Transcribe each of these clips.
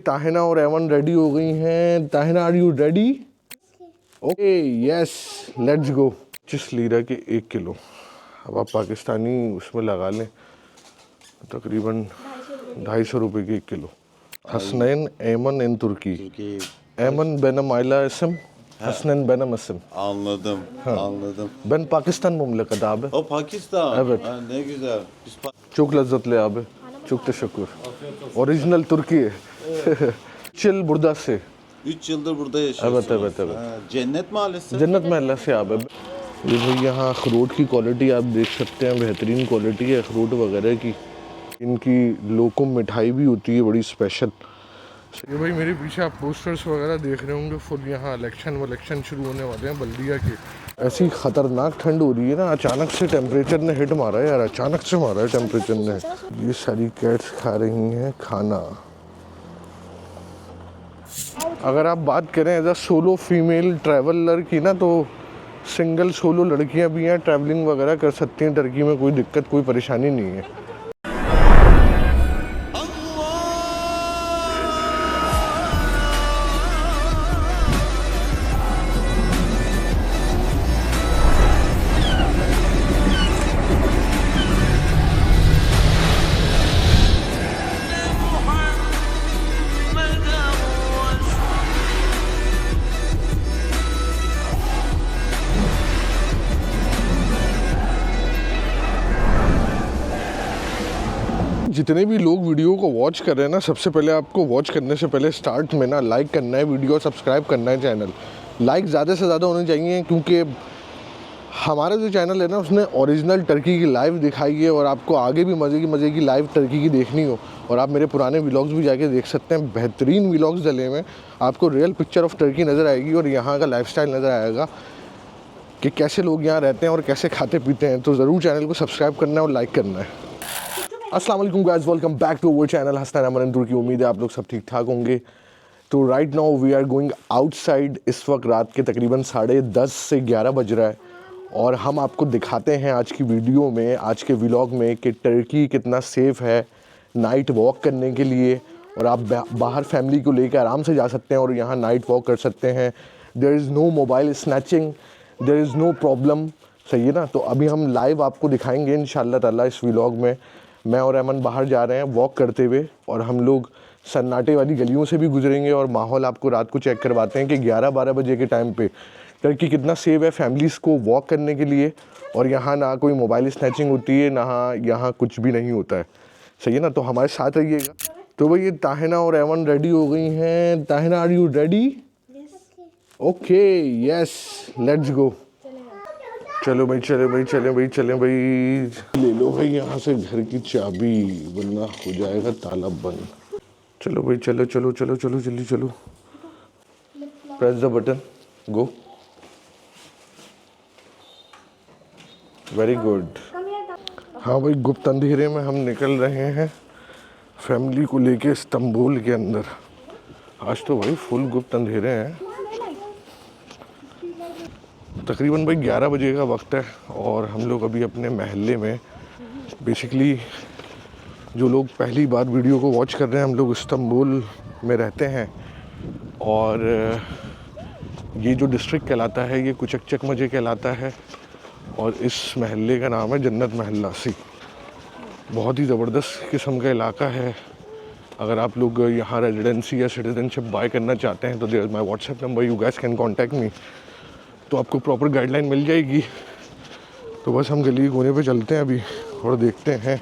ताहिना और Avon ready हो गई हैं। Tahina, are you ready? Okay, yes, let's go. 25 lira के 1 किलो। अब आप पाकिस्तानी उसमें लगा लें, तकरीबन 250 रुपये की 1 kilo. Hasnain Aiman in Turki. Eman benim aile isim. Hasnen benim isim. Anladım, anladım. Ben Pakistan memleket abi. O Pakistan. Evet. Ha, ne güzel. Biz Çok lezzetli abi. Çok teşekkür. Original Türkiye. 3 yıl buradası. 3 yıldır burada yaşıyorsunuz. Evet. Ha, Cennet Mahallesi. जन्नत महल्ला से आप ये भाई यहाँ अखरोट की quality आप देख सकते हैं, बेहतरीन क्वालिटी है अखरोट वगैरह की। इनकी लोकुम मिठाई भी होती है बड़ी स्पेशल। ये भाई मेरे पीछे आप पोस्टर्स वगैरह देख रहे होंगे, फुल यहाँ इलेक्शन शुरू होने वाले हैं बल्दिया के। ऐसी ख़तरनाक ठंड हो रही है ना, अचानक से टेम्परेचर ने हिट मारा है यार, अचानक से मारा है टेम्परेचर ने। ये सारी कैट्स खा रही हैं खाना। अगर आप बात करें as a solo female traveller की ना, तो सिंगल सोलो लड़कियां भी हैं, ट्रैवलिंग वगैरह कर सकती हैं टर्की में, कोई दिक्कत कोई परेशानी नहीं है। जितने भी लोग वीडियो को वॉच कर रहे हैं ना, सबसे पहले आपको वॉच करने से पहले स्टार्ट में ना लाइक करना है वीडियो, सब्सक्राइब करना है चैनल। लाइक ज़्यादा से ज़्यादा होने चाहिए, क्योंकि हमारा जो चैनल है ना, उसने ओरिजिनल टर्की की लाइव दिखाई है। और आपको आगे भी मज़े की लाइव टर्की की देखनी हो, और आप मेरे पुराने व्लॉग्स भी जाके देख सकते हैं, बेहतरीन व्लॉग्स डले हुए हैं। आपको रियल पिक्चर ऑफ टर्की नज़र आएगी और यहाँ का लाइफस्टाइल नज़र आएगा कि कैसे लोग यहाँ रहते हैं और कैसे खाते पीते हैं। तो ज़रूर चैनल को सब्सक्राइब करना है और लाइक करना है। अस्सलाम वालेकुम guys, welcome back to our channel Hasnain Aiman in तुर्की। उम्मीद है आप लोग सब ठीक ठाक होंगे। तो right now we are going outside. इस वक्त रात के तकरीबन 10:30 से 11 बज रहा है, और हम आपको दिखाते हैं आज की वीडियो में, आज के व्लॉग में, कि टर्की कितना सेफ़ है नाइट वॉक करने के लिए। और आप बाहर फैमिली को लेकर आराम से जा सकते हैं और यहाँ नाइट वॉक कर सकते हैं। There is no mobile snatching, there is no problem. सही है ना? तो अभी हम लाइव आपको दिखाएंगे इंशाल्लाह ताला इस व्लॉग में। मैं और अमन बाहर जा रहे हैं वॉक करते हुए, और हम लोग सन्नाटे वाली गलियों से भी गुजरेंगे और माहौल आपको रात को चेक करवाते हैं कि 11-12 बजे के टाइम पे टर्की कितना सेफ है फैमिलीज़ को वॉक करने के लिए। और यहाँ ना कोई मोबाइल स्नैचिंग होती है, ना यहाँ कुछ भी नहीं होता है। सही है ना? तो हमारे साथ रहिएगा। तो भाई ये ताहिना और एवन रेडी हो गई हैं। Tahina, are you ready? Okay, yes, let's go. चलो भाई, चलें भाई। ले लो भाई यहाँ से घर की चाबी, वरना हो जाएगा ताला बंद। चलो भाई, चलो जल्दी चलो। Press the button, go. Very good. हाँ भाई, गुप्त अंधेरे में हम निकल रहे हैं फैमिली को लेके इस्तांबुल के अंदर। आज तो भाई फुल गुप्त अंधेरे हैं। तकरीबन भाई 11 बजे का वक्त है, और हम लोग अभी अपने महल्ले में, बेसिकली जो लोग पहली बार वीडियो को वॉच कर रहे हैं, हम लोग इस्तांबुल में रहते हैं। और ये जो डिस्ट्रिक्ट कहलाता है, ये कुचकचक मजे कहलाता है, और इस महल्ले का नाम है जन्नत महल्ला सी। बहुत ही ज़बरदस्त किस्म का इलाका है। अगर आप लोग यहाँ रेजिडेंसी या सिटीजनशिप बाय करना चाहते हैं, तो there is my WhatsApp number, you guys can contact me. तो आपको प्रॉपर गाइडलाइन मिल जाएगी। तो बस हम गली कोने पे चलते हैं अभी, और देखते हैं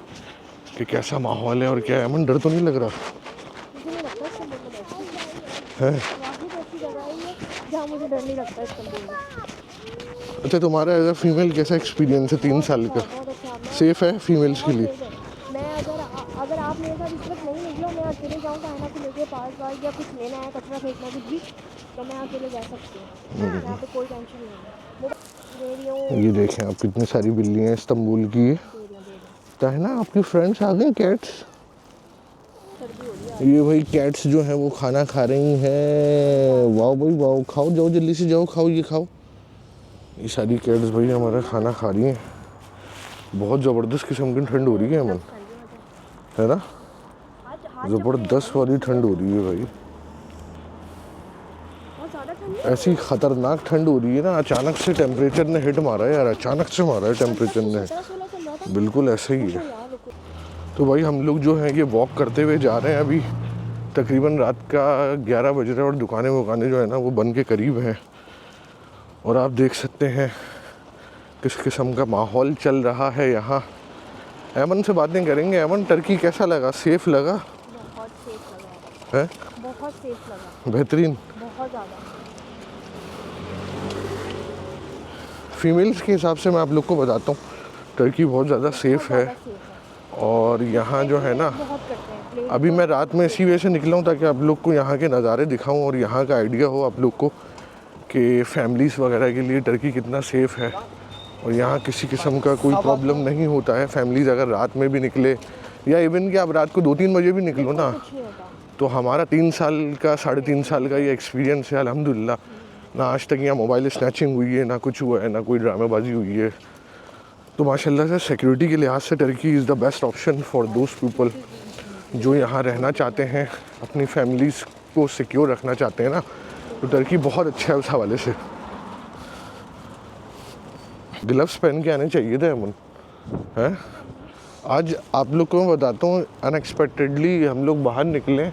कि कैसा माहौल है और क्या है। अमन, डर तो नहीं लग रहा है? अच्छा, तुम्हारा एज अ फीमेल कैसा एक्सपीरियंस है 3 साल का? सेफ है फीमेल्स के लिए? मैं अगर आप मेरे साथ इस वक्त नहीं निकलो, मैं अकेले जाऊँगा खाना को लेके पास या कुछ लेना है, कचरा फेंकना कुछ भी, तो मैं अकेले जा सकती हूँ। यहाँ पे कोई टेंशन नहीं है। ये देखें आप, कितनी सारी बिल्लियाँ इस्तांबुल की है ना। आपकी फ्रेंड्स आ गए कैट्स। ये भाई कैट्स जो हैं वो खाना खा रही हैं। वाह भाई वाह, खाओ, जाओ जल्दी से जाओ, खाओ, ये खाओ। ये सारी कैट्स भाई हमारा खाना खा रही हैं। बहुत ज़बरदस्त किस्म की ठंड हो रही है अमन, है ना? हाथ ज़बरदस्त वाली ठंड हो रही है भाई, बहुत ज़्यादा ठंड है। ऐसी ख़तरनाक ठंड हो रही है ना, अचानक से टेम्परेचर ने हिट मारा है यार, अचानक से मारा है टेम्परेचर ने, 17-16 चल रहा था। बिल्कुल ऐसे ही रुको है। यार रुको। तो भाई हम लोग जो हैं ये वॉक करते हुए जा रहे हैं, अभी तकरीबन रात का 11 बज रहा है और दुकानें वुकानें जो है ना वो बन के करीब हैं, और आप देख सकते हैं किस किस्म का माहौल चल रहा है यहाँ। ऐमन से बातें करेंगे। ऐमन, टर्की कैसा लगा, सेफ़ लगा? बहुत सेफ लगा है, बहुत सेफ लगा, बेहतरीन। बहुत ज़्यादा। फीमेल्स के हिसाब से मैं आप लोग को बताता हूँ, टर्की बहुत ज़्यादा सेफ़ है, सेफ है। और यहाँ जो है ना, बहुत करते हैं प्लेन। अभी मैं रात में इसी वजह से निकला हूँ ताकि आप लोग को यहाँ के नज़ारे दिखाऊँ और यहाँ का आइडिया हो आप लोग को कि फैमिलीज़ वगैरह के लिए टर्की कितना सेफ़ है, और यहाँ किसी किस्म का कोई प्रॉब्लम नहीं होता है। फैमिलीज़ अगर रात में भी निकले, या इवन कि आप रात को 2-3 बजे भी निकलो ना, कुछ नहीं होता। तो हमारा 3 साल का 3.5 साल का ये एक्सपीरियंस है अल्हम्दुलिल्लाह, ना आज तक यहाँ मोबाइल स्नैचिंग हुई है, ना कुछ हुआ है, ना कोई ड्रामेबाजी हुई है। तो माशाल्लाह से सिक्योरिटी के लिहाज से Turkey is the best option for those people जो यहाँ रहना चाहते हैं, अपनी फैमिलीज़ को सिक्योर रखना चाहते हैं ना, तो टर्की बहुत अच्छा है उस हवाले से। ग्लव्स पहन के आने चाहिए थे अमन, हैं? आज आप लोग को मैं बताता हूँ, अनएक्सपेक्टेडली हम लोग बाहर निकले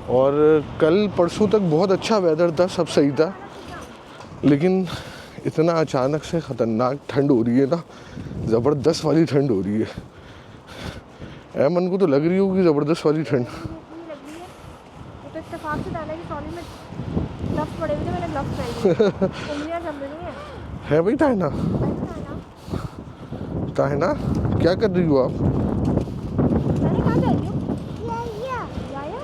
और कल परसों तक बहुत अच्छा वेदर था, सब सही था, लेकिन इतना अचानक से ख़तरनाक ठंड हो रही है ना, ज़बरदस्त वाली ठंड हो रही है। ऐमन को तो लग रही होगी ज़बरदस्त वाली ठंड। लग रही है। वो तो इत्तेफाक से डाला कि सॉरी में ग्लव्स पड़े हुए थे, मैंने ग्लव्स पहन लिए। उंगलियां जम रही हैं। है भाई ताहिना? ताहिना क्या कर रही हो आप? मैंने कहा जा रही हूँ। लाया।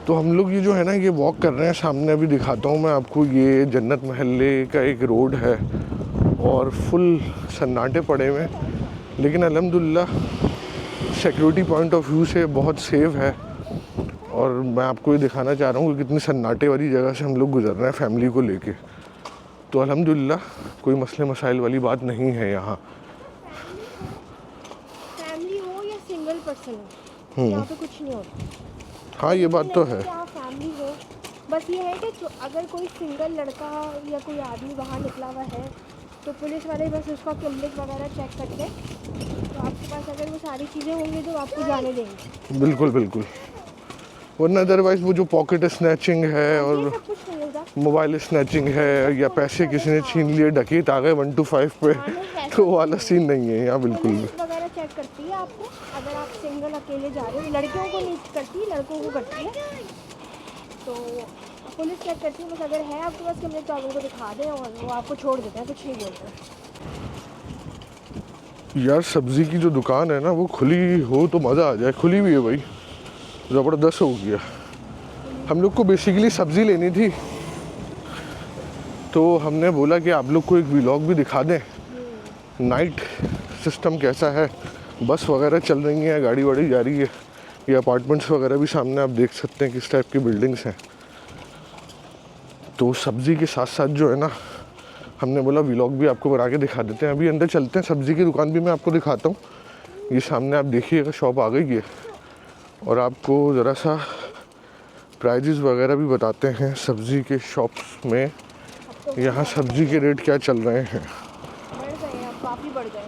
तो हम लोग ये जो है ना ये वॉक कर रहे हैं, सामने अभी दिखाता हूँ मैं आपको, ये जन्नत महल्ले का एक रोड है और फुल सन्नाटे पड़े हुए हैं, लेकिन अल्हम्दुलिल्लाह सिक्योरिटी पॉइंट ऑफ व्यू से बहुत सेफ है। और मैं आपको ये दिखाना चाह रहा हूँ कि कितनी सन्नाटे वाली जगह से हम लोग गुजर रहे हैं फैमिली को लेके, तो अल्हम्दुलिल्लाह कोई मसले मसाइल वाली बात नहीं है यहाँ। फैमिली हो या सिंगल पर्सन हो, यहाँ पे कुछ नहीं होता। हाँ ये बात तो है। यहाँ फैमिली हो, बस ये है कि अगर कोई सिंगल लड़का या कोई आदमी बाहर निकला हुआ है तो पुलिस वाले बस उसका क्लिनिक वगैरह चेक करके, तो आपके पास अगर वो सारी चीज़ें होंगी तो आपको जाने देंगे। बिल्कुल बिल्कुल, वरना अदरवाइज़ वो जो पॉकेट स्नैचिंग है ये और सब कुछ नहीं होगा। मोबाइल स्नैचिंग है या पैसे किसी ने छीन लिए, डकैत आ गए 1 to 5 पे, तो वो वाला सीन नहीं है यहाँ बिल्कुल भी। पुलिस वगैरह चेक करती है आपको, अगर आप सिंगल अकेले जा रहे हो। लड़कियों को नहीं करती, लड़कों को करती है। तो पुलिस चेक करती है, बस अगर है आपके पास कैमरे तो आप उनको दिखा दें और वो आपको छोड़ देते हैं, कुछ नहीं बोलते। यार सब्ज़ी की जो दुकान है ना वो खुली हो तो मज़ा आ जाए। खुली भी है भाई, ज़बरदस्त हो गया। हम लोग को बेसिकली सब्ज़ी लेनी थी, तो हमने बोला कि आप लोग को एक व्लॉग भी दिखा दें, नाइट सिस्टम कैसा है, बस वगैरह चल रही हैं, गाड़ी वाड़ी जा रही है, ये अपार्टमेंट्स वगैरह भी सामने आप देख सकते हैं किस टाइप की बिल्डिंग्स हैं। तो सब्ज़ी के साथ साथ जो है ना हमने बोला व्लॉग भी आपको बना के दिखा देते हैं। अभी अंदर चलते हैं, सब्ज़ी की दुकान भी मैं आपको दिखाता हूँ। ये सामने आप देखिएगा शॉप आ गई है, और आपको ज़रा सा प्राइजेस वगैरह भी बताते हैं सब्ज़ी के शॉप्स में, यहाँ सब्ज़ी के रेट क्या चल रहे हैं। बढ़ गए, अब काफ़ी बढ़ गए।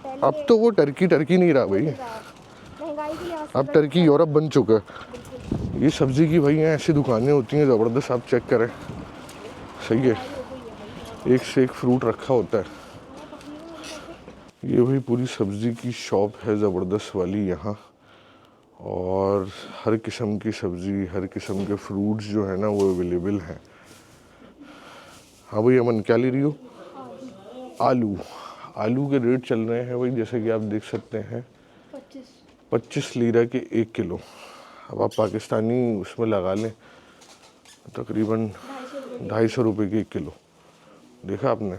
पहले अब तो वो टर्की नहीं रहा भाई, महंगाई के लिहाज से अब टर्की यूरोप बन चुका है। ये सब्ज़ी की भाई यहाँ ऐसी दुकानें होती हैं ज़बरदस्त, आप चेक करें, सही है, एक से एक फ्रूट रखा होता है। ये भाई पूरी सब्ज़ी की शॉप है ज़बरदस्त वाली यहाँ, और हर किस्म की सब्ज़ी, हर किस्म के फ्रूट्स जो है ना वो अवेलेबल हैं। हाँ भाई अमन क्या ले रही हो? आलू। आलू के रेट चल रहे हैं भाई, जैसे कि आप देख सकते हैं 25 लीरा के 1 किलो। अब आप पाकिस्तानी उसमें लगा लें, तकरीबन 250 रुपये के 1 किलो। देखा आपने?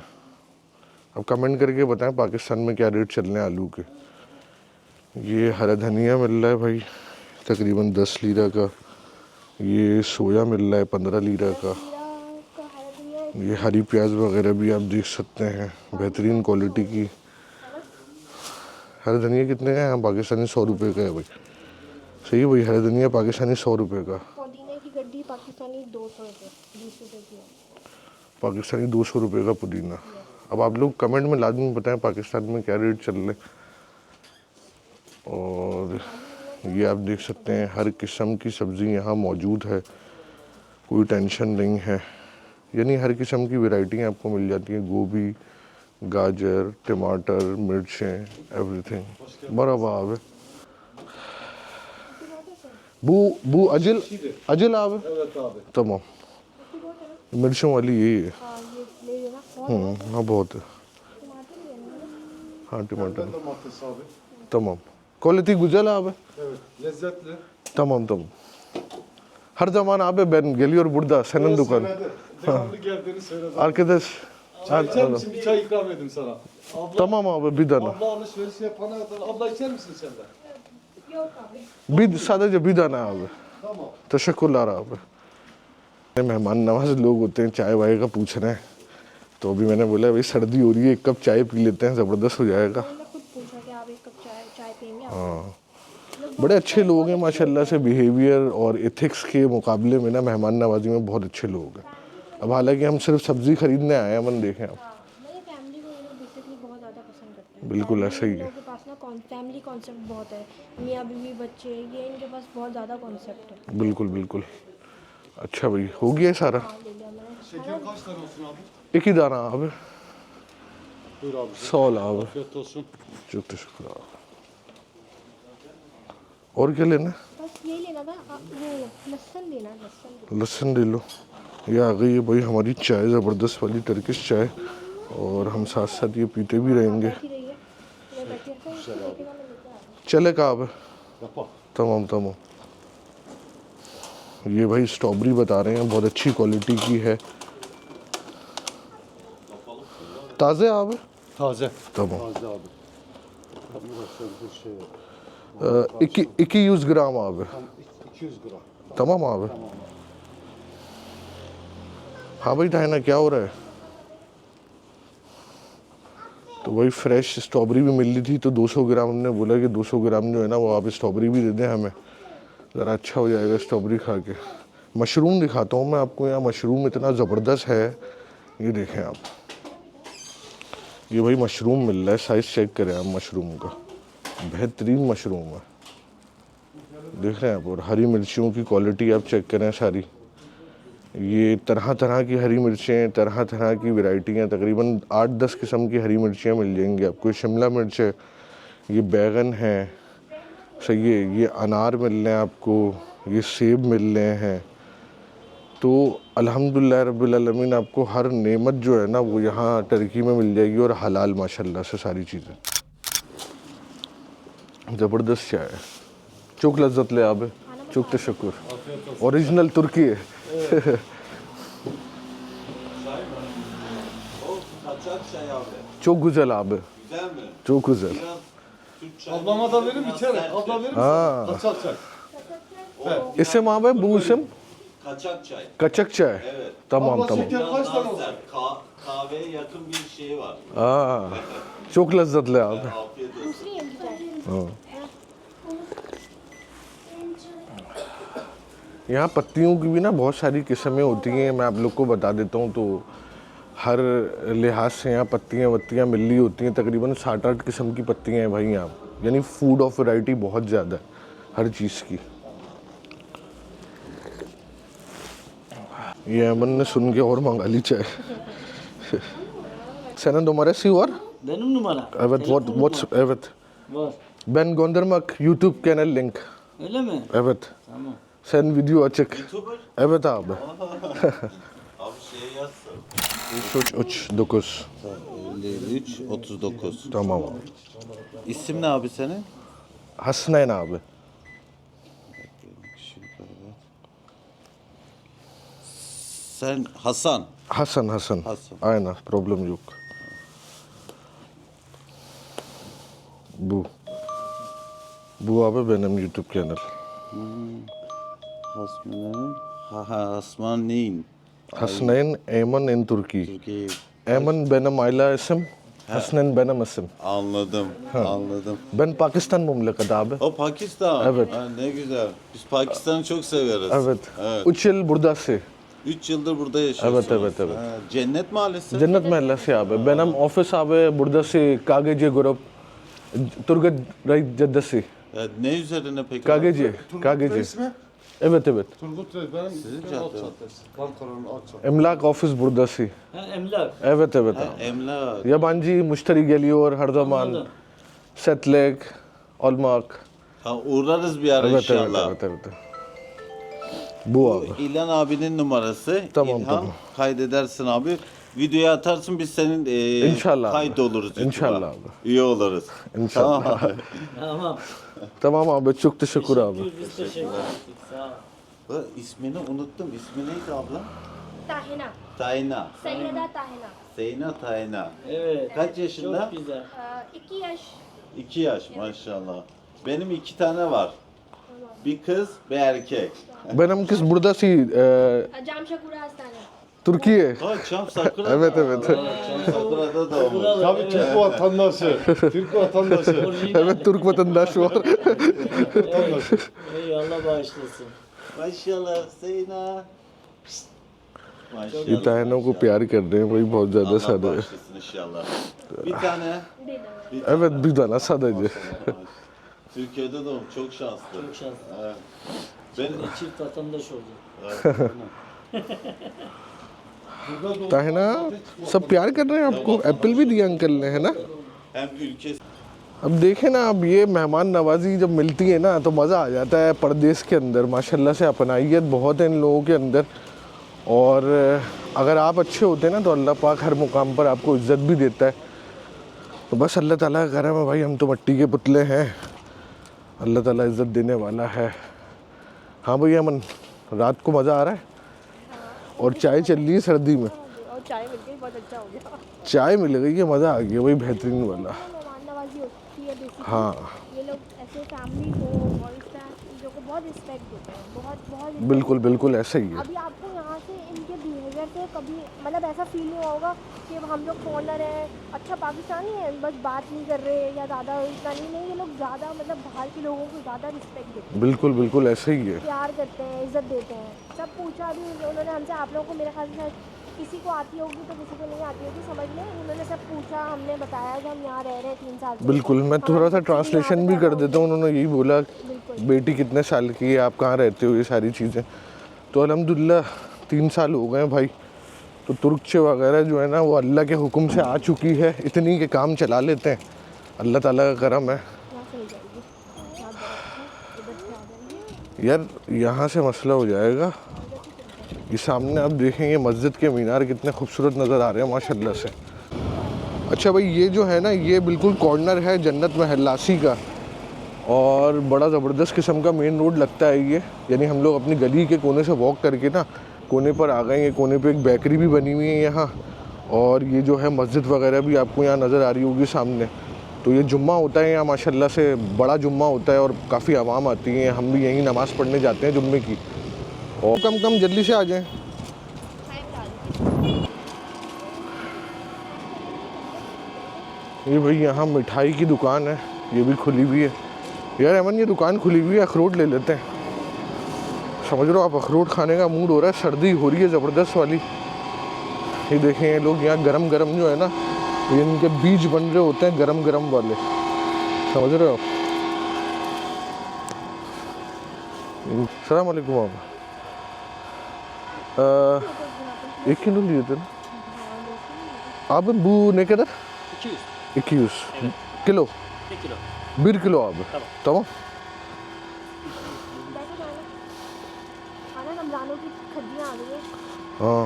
अब कमेंट करके बताएं पाकिस्तान में क्या रेट चल रहे हैं आलू के। ये हरा धनिया मिल रहा है भाई तकरीबन 10 लीरा का, ये सोया मिल रहा है 15 लीरा का, ये हरी प्याज वगैरह भी आप देख सकते हैं बेहतरीन क्वालिटी की। हरा धनिया कितने का है? यहाँ पाकिस्तानी 100 रुपये का है भाई, सही है भाई, हरी धनिया पाकिस्तानी 100 रुपये का, पुदीने की गड्डी पाकिस्तानी 200 रुपये, 20 रुपये की है। पाकिस्तानी 200 रुपये का पुदीना। अब आप लोग कमेंट में लाजमी बताएं पाकिस्तान में क्या रेट चल रहे। और ये आप देख सकते हैं हर किस्म की सब्ज़ी यहाँ मौजूद है, कोई टेंशन नहीं है, यानी हर किस्म की वैरायटियाँ आपको मिल जाती हैं। गोभी, गाजर, टमाटर, मिर्चें, एवरीथिंग बराबर है। bu acil abi. Evet abi. Tamam. मिर्चों वाली यही है। हाँ ये ले लेना। हाँ बहुत है। टमाटर लेना है ना? हाँ टमाटर Domates abi. tamam. Quality güzel abi. Evet. Lezzetli. Tamam. Her zaman abi ben geliyor burada senin dükkan. Söyledi. Devamlı geldiğini söyledi. Arkadaş. Çay içer misin? Bir çay ikram edeyim sana. Abla, Tamam abi bir tane. abla alışveriş yapana kadar. Abla içer misin sen de? Yok abi. sadece bir tane abi. Tamam. तशक्कुर abi. मेहमान नवाज लोग होते हैं, चाय वाय का पूछ रहे हैं, तो अभी मैंने बोला भाई सर्दी हो रही है, एक कप चाय पी लेते हैं, ज़बरदस्त हो जाएगा। मैंने खुद पूछा कि आप एक कप चाय पियेंगे? आप बड़े अच्छे लोग हैं माशाल्लाह से, बिहेवियर और एथिक्स के मुकाबले में ना मेहमान नवाजी में बहुत अच्छे लोग हैं। अब हालांकि हम सिर्फ सब्ज़ी खरीदने आए हैं, मन देखें आप। मेरी फैमिली को ये लोग बेसिकली बहुत ज़्यादा पसंद करते हैं। बिल्कुल ऐसा ही है। लोगों के पास ना फैमिली कॉन्सेप्ट बहुत है, मियाँ बीवी बच्चे, ये इनके पास बहुत ज़्यादा कॉन्सेप्ट है। बिल्कुल। अच्छा भाई हो गया है सारा। हाँ ले लिया मैंने। Şeker kaç tane olsun abi? एक ही दाना abi। Buyur abi. सौ abi। Afiyet olsun. çok teşekkür abi। और क्या लेना है? बस यही लेना था। वो लहसुन लेना है, लहसुन। लहसुन ले लो। ये आ गई है भाई हमारी चाय, ज़बरदस्त वाली टर्किश चाय, और हम साथ साथ ये पीते भी रहेंगे। बैठी रही है, मैं बैठी रहता हूँ, इसको लेके ना मैं लेके आ रहा हूँ। चलेगा अब। Yapalım. तमाम। ये भाई स्ट्रॉबेरी बता रहे हैं, बहुत अच्छी क्वालिटी की है। ताज़े आप? Taze. Tamam. Taze abi. Burası bir şey. 200 gram abi. Tam 200 gram. Tamam abi. हाँ भाई डायना क्या हो रहा है? तो वही फ्रेश स्ट्रॉबेरी भी मिल रही थी, तो 200 ग्राम हमने बोला कि 200 ग्राम जो है ना वो आप स्ट्रॉबेरी भी दे दें हमें, ज़रा अच्छा हो जाएगा स्ट्रॉबेरी खा के। मशरूम दिखाता हूँ मैं आपको, यहाँ मशरूम इतना ज़बरदस्त है, ये देखें आप। ये भाई मशरूम मिल रहा है, साइज़ चेक करें आप मशरूम का, बेहतरीन मशरूम है, देख रहे हैं आप। और हरी मिर्चियों की क्वालिटी आप चेक करें सारी, ये तरह तरह की हरी मिर्चें, तरह तरह की वैरायटियाँ, तकरीबन 8-10 किस्म की हरी मिर्चियाँ मिल जाएंगी आपको। शिमला मिर्च है, ये बैगन है, सही है, ये अनार मिल रहे हैं आपको, ये सेब मिल रहे हैं। तो अल्हम्दुलिल्लाह रब्बिल आलमीन आपको हर नेमत जो है ना वो यहाँ टर्की में मिल जाएगी, और हलाल माशाल्लाह से सारी चीज़ें। ज़बरदस्त चाय है, çok lezzetli abi, çok teşekkür, orijinal Türkiye. Kaçak çay abi. Çok güzel abi, Güzel mi? çok güzel. Biraz Türk çayı. Ablama da verir mi içeri? Abla verir misin? Ha. Kaçak çay. İsim abi, bu isim Kaçak çay. kaçak çay. Evet. Tamam Abla tamam. şeker Biraz kaç tane daha olsun? sert. Kahveye yakın bir şey var. Aa, çok lezzetli abi. Afiyet olsun. दूसरी है इनकी चाय। हाँ। यहाँ पत्तियों की भी ना बहुत सारी किस्में होती हैं, मैं आप लोग को बता देता हूँ। तो हर लिहाज से यहाँ पत्तियाँ मिल रही होती हैं, तकरीबन 7-8 किस्म की पत्तियाँ हैं भाई यहाँ, यानी फूड ऑफ वैरायटी बहुत ज़्यादा है हर चीज़ की। ये अमन ने सुन के और मंगा ली चाय। Senin numarası var? Benim numara. Evet, evet. Var. Ben göndermek YouTube kanal link. Öyle mi? Evet. Tamam. Sen video açık. YouTuber. Evet abi. Abi şey yazsın. 339. 53 39. Tamam abi. İsim ne abi senin? Hasnayn abi. Sen Hasan. Hasan. Hasan. Aynen, problem yok. Bu abi benim YouTube kanal. Hasmanin. Hasnayn Eyman in Turkey. Türkiye. Eyman benim aile isim. Hasnen benim isim. Anladım, anladım. Ben Pakistan memleket abi. O Pakistan. Evet. Ha, ne güzel. Biz Pakistan'ı çok severiz. Evet. Evet. 3 yıl buradası. 3 yıldır burada yaşıyorsunuz. Evet, evet, evet. Ha, Cennet Mahallesi. Cennet Mahallesi abi. Benim ofis abi buradası KGC Grup. Turgut Reis Caddesi. Ne üzerine peki? KGC. KGC. Reis mi? Evet evet. Turgut Reis benim Sizin alt cadde. caddesi. Ankara'nın alt caddesi. Emlak ofis buradası. Ha, emlak. Evet evet Ha, abi. emlak. Yabancı müşteri geliyor her zaman. Anladım. Setlek almak. Ha, uğrarız bir ara Evet inşallah. evet evet evet. Bu abi. İlhan abinin numarası. Tamam, İlhan, tamam. kaydedersin abi. Videoya atarsın biz senin İnşallah abi. kayıt oluruz. YouTube'a. İnşallah abi. İyi oluruz. İnşallah. Tamam. Tamam. Tamam abi çok teşekkür abi. Biz teşekkür ettik. Sağ ol. İsmini unuttum. İsmi neydi abla? ताहिना Tayna. Syeda ताहिना Seyna Tayna. Evet. Kaç yaşında? Çok güzel. 2 yaş 2 yaş maşallah. Benim 2 tane var. Bir kız, bir erkek. Benim kız buradası. जामशेदपुरा आस्थाना Türkiye. Ha, Çam Sakura. Evet, evet. Çam Sakura'da doğmuş. Buralı, Tabii evet. Türk vatandaşı. Türk vatandaşı. Orijinal. Evet Türk vatandaşı var. Vatandaşı. Ey Allah bağışlasın. Maşallah Seyna. Maşallah. ये तहनों को प्यार कर रहे हैं भाई बहुत ज्यादा Allah सादे. bağışlasın inşallah. Bir tane. Bir tane. Evet bir tane sadece. Türkiye'de doğum çok şanslı. Çok şanslı. Evet. Ben Çift vatandaş oldu. ताहिना सब प्यार कर रहे हैं आपको एप्पल भी दिया अंकल ने है ना hem ülke अब देखें ना अब ये मेहमान नवाजी जब मिलती है ना तो मज़ा आ जाता है परदेश के अंदर माशाल्लाह से अपनाइयत बहुत है इन लोगों के अंदर और अगर आप अच्छे होते हैं ना तो अल्लाह पाक हर मुकाम पर आपको इज़्ज़त भी देता है तो बस अल्लाह ताला का करम है भाई हम तो मिट्टी के पुतले हैं अल्लाह ताला इज़्ज़त देने वाला है हाँ भैया मन रात को मज़ा आ रहा है और चाय चल रही है सर्दी में और चाय मिल गई बहुत अच्छा हो गया चाय मिल गई है मज़ा आ गया वही बेहतरीन वाला मेहमान नवाजी होती है बेसिकली हाँ ये लोग ऐसे फैमिली को और इस तरह चीज़ों को बहुत रिस्पेक्ट देते हैं बहुत बहुत respect बिल्कुल बिल्कुल ऐसा ही है अभी आपको यहाँ से इनके बिहेवियर से कभी मतलब ऐसा फील नहीं होगा कि हम लोग फॉरनर हैं अच्छा पाकिस्तानी है बस बात नहीं कर रहे या ज़्यादा इतना नहीं ये लोग ज़्यादा मतलब बाहर के लोगों को ज़्यादा रिस्पेक्ट देते हैं बिल्कुल बिल्कुल ऐसा ही है प्यार करते हैं इज्जत देते हैं सब पूछा भी उन्होंने हमसे आप लोगों को मेरे ख्याल से किसी को आती होगी तो किसी को नहीं आती होगी समझ में उन्होंने सब पूछा हमने बताया कि हम यहाँ रह रहे हैं 3 साल से बिल्कुल मैं थोड़ा सा ट्रांसलेशन भी कर देता हूँ उन्होंने यही बोला बिल्कुल बेटी कितने साल की है आप कहाँ रहते हो ये सारी चीज़ें तो अल्हम्दुलिल्लाह 3 साल हो गए हैं भाई तो तुर्कचे वगैरह जो है ना वो अल्लाह के हुक्म से आ चुकी है इतनी के काम चला लेते हैं अल्लाह ताला का करम है यहाँ से हो जाएगी यहाँ इधर से आ जाएंगे यार यहाँ से मसला हो जाएगा ये सामने आप देखें ये मस्जिद के मीनार कितने खूबसूरत नज़र आ रहे हैं माशाल्लाह से अच्छा भाई ये जो है ना ये बिल्कुल कॉर्नर है जन्नत महल्लासी का और बड़ा ज़बरदस्त किस्म का मेन रोड लगता है ये यानी हम लोग अपनी गली के कोने से वॉक करके ना कोने पर आ गए ये कोने पे एक बेकरी भी बनी हुई है यहाँ और ये जो है मस्जिद वगैरह भी आपको यहाँ नज़र आ रही होगी सामने तो ये जुम्मा होता है यहाँ माशाल्लाह से बड़ा जुम्मा होता है और काफ़ी आवाम आती है हम भी यहीं नमाज़ पढ़ने जाते हैं जुम्मे की और कम जल्दी से आ जाएं ये भाई यहाँ मिठाई की दुकान है ये भी खुली हुई है यार अमन ये दुकान खुली हुई है अखरोट ले लेते हैं समझ लो आप अखरोट खाने का मूड हो रहा है सर्दी हो रही है ज़बरदस्त वाली ये देखें ये लोग यहाँ गरम गरम जो है ना ये इनके बीज बन रहे होते हैं गरम गरम वाले समझ रहे हो सलाम वालेकुम आप 1 kilo लिए थे ना आप bu ne kadar? 200 kilo 1 kilo. 1 kilo abi tamam बैठो जाना खाना रमज़ानों की खड्डियाँ आ गई हैं हाँ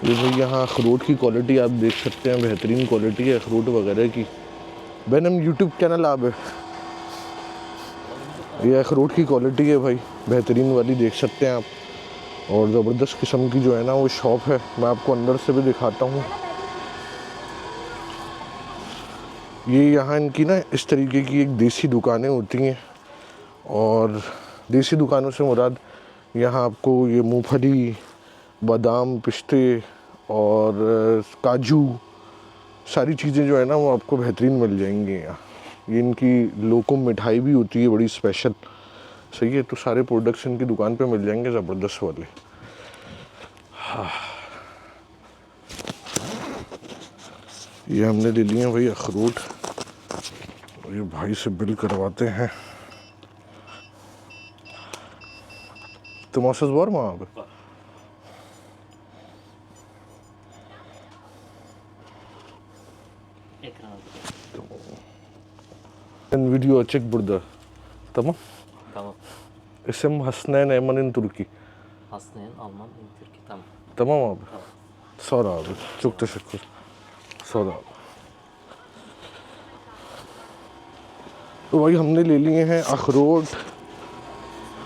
ये भाई यहाँ अखरोट की क्वालिटी आप देख सकते हैं बेहतरीन क्वालिटी है अखरोट वगैरह की बेनम यूट्यूब चैनल आप ये अखरोट की क्वालिटी है भाई बेहतरीन वाली देख सकते हैं आप और ज़बरदस्त किस्म की जो है ना वो शॉप है मैं आपको अंदर से भी दिखाता हूँ ये यहाँ इनकी ना इस तरीके की एक देसी दुकानें होती हैं और देसी दुकानों से मुराद यहाँ आपको ये मूंगफली बादाम पिस्ते और काजू सारी चीज़ें जो है ना वो आपको बेहतरीन मिल जाएंगी यहाँ। ये इनकी लोकुम मिठाई भी होती है बड़ी स्पेशल, सही है। तो सारे प्रोडक्ट्स इनकी दुकान पे मिल जाएंगे ज़बरदस्त वाले। हाँ, ये हमने ले लिए हैं भाई अखरोट, और ये भाई से बिल करवाते हैं। Temassız var mı abi? Ben video açık burada. Tamam. Tamam. İsim Hasnain Eyman'ın Türki. Hasnain Alman in Türkiye. Tamam. Tamam abi. Sağ ol abi. Çok teşekkür. Sağ ol abi. तो भाई हमने ले लिए हैं अखरोट।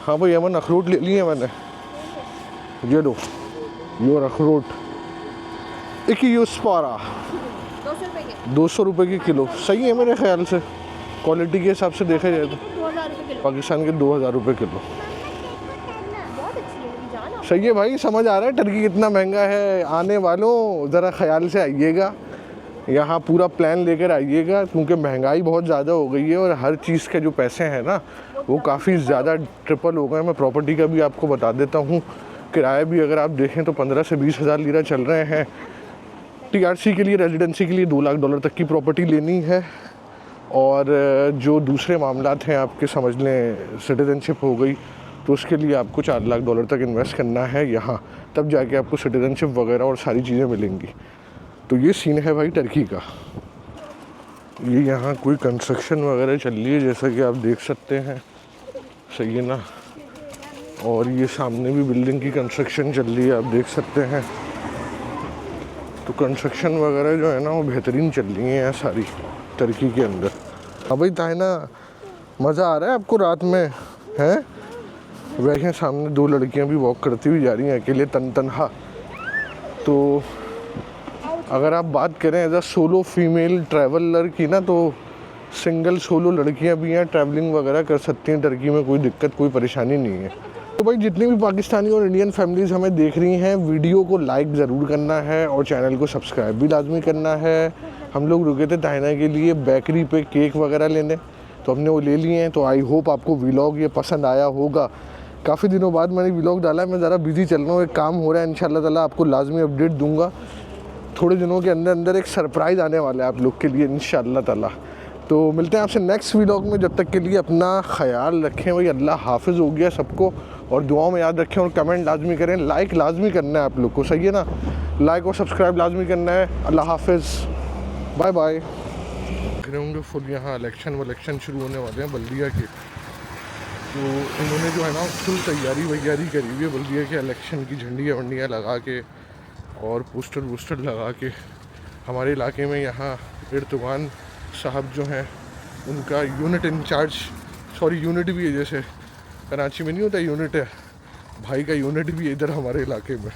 हाँ भाई अमन अखरोट ले लिए मैंने, ये लो ये और अखरोट। एक ही यूज पारा 200 रुपये की किलो, सही है मेरे ख्याल से, क्वालिटी के हिसाब से देखा जाए तो 2000 रुपये किलो। पाकिस्तान के 2000 रुपये किलो। बहुत अच्छी है मेरी जान। सही है भाई, समझ आ रहा है टर्की कितना महंगा है। आने वालों ज़रा ख्याल से आइएगा, यहाँ पूरा प्लान लेकर आइएगा, क्योंकि महंगाई बहुत ज़्यादा हो गई है और हर चीज़ के जो पैसे हैं ना वो काफ़ी ज़्यादा ट्रिपल हो गए। मैं प्रॉपर्टी का भी आपको बता देता हूँ, किराए भी अगर आप देखें तो 15 से 20 हज़ार लीरा चल रहे हैं। TRC के लिए, रेजिडेंसी के लिए $2 लाख तक की प्रॉपर्टी लेनी है, और जो दूसरे मामलात हैं आपके समझ लें सिटीज़नशिप हो गई तो उसके लिए आपको $4 लाख तक इन्वेस्ट करना है यहाँ, तब जाके आपको सिटीज़नशिप वगैरह और सारी चीज़ें मिलेंगी। तो ये सीन है भाई टर्की का। ये यहाँ कोई कंस्ट्रक्शन वगैरह चल रही है जैसा कि आप देख सकते हैं, सही है ना। और ये सामने भी बिल्डिंग की कंस्ट्रक्शन चल रही है, आप देख सकते हैं। तो कंस्ट्रक्शन वगैरह जो है ना वो बेहतरीन चल रही है सारी टर्की के अंदर। हाँ भाई ताइना, मज़ा आ रहा है आपको रात में हैं? वैसे सामने 2 लड़कियाँ भी वॉक करती हुई जा रही हैं अकेले तनहा। तो अगर आप बात करें as a solo female traveller की ना, तो सिंगल सोलो लड़कियां भी हैं, ट्रैवलिंग वगैरह कर सकती हैं टर्की में, कोई दिक्कत कोई परेशानी नहीं है। तो भाई जितनी भी पाकिस्तानी और इंडियन फैमिलीज़ हमें देख रही हैं, वीडियो को लाइक ज़रूर करना है और चैनल को सब्सक्राइब भी लाजमी करना है। हम लोग रुके थे ताहिना के लिए बेकरी पे केक वगैरह लेने, तो हमने वो ले लिए हैं। तो आई होप आपको व्लॉग ये पसंद आया होगा। काफ़ी दिनों बाद मैंने व्लॉग डाला है, मैं ज़रा बिज़ी चल रहा हूँ, एक काम हो रहा है। इंशाल्लाह ताला आपको लाजमी अपडेट दूँगा। थोड़े दिनों के अंदर अंदर एक सरप्राइज़ आने वाला है आप लोग के लिए इंशाल्लाह ताला। तो मिलते हैं आपसे नेक्स्ट व्लॉग में, जब तक के लिए अपना ख्याल रखें भाई। अल्लाह हाफिज़ हो गया सबको, और दुआओं में याद रखें और कमेंट लाजमी करें। लाइक लाजमी करना है आप लोग को, सही है ना, लाइक और सब्सक्राइब लाजमी करना है। अल्लाह हाफिज़, बाय बाय। देख रहे होंगे फुल यहाँ इलेक्शन शुरू होने वाले हैं बल्दिया के, तो इन्होंने जो है ना फुल तैयारी वैयारी करी हुई है बल्दिया के इलेक्शन की, झंडियाँ वंडियाँ लगा के और पोस्टर वोस्टर लगा के। हमारे इलाके में यहाँ एर्दोगान साहब जो हैं उनका यूनिट इंचार्ज, यूनिट भी है, जैसे कराची में नहीं होता यूनिट है, भाई का यूनिट भी है इधर हमारे इलाके में।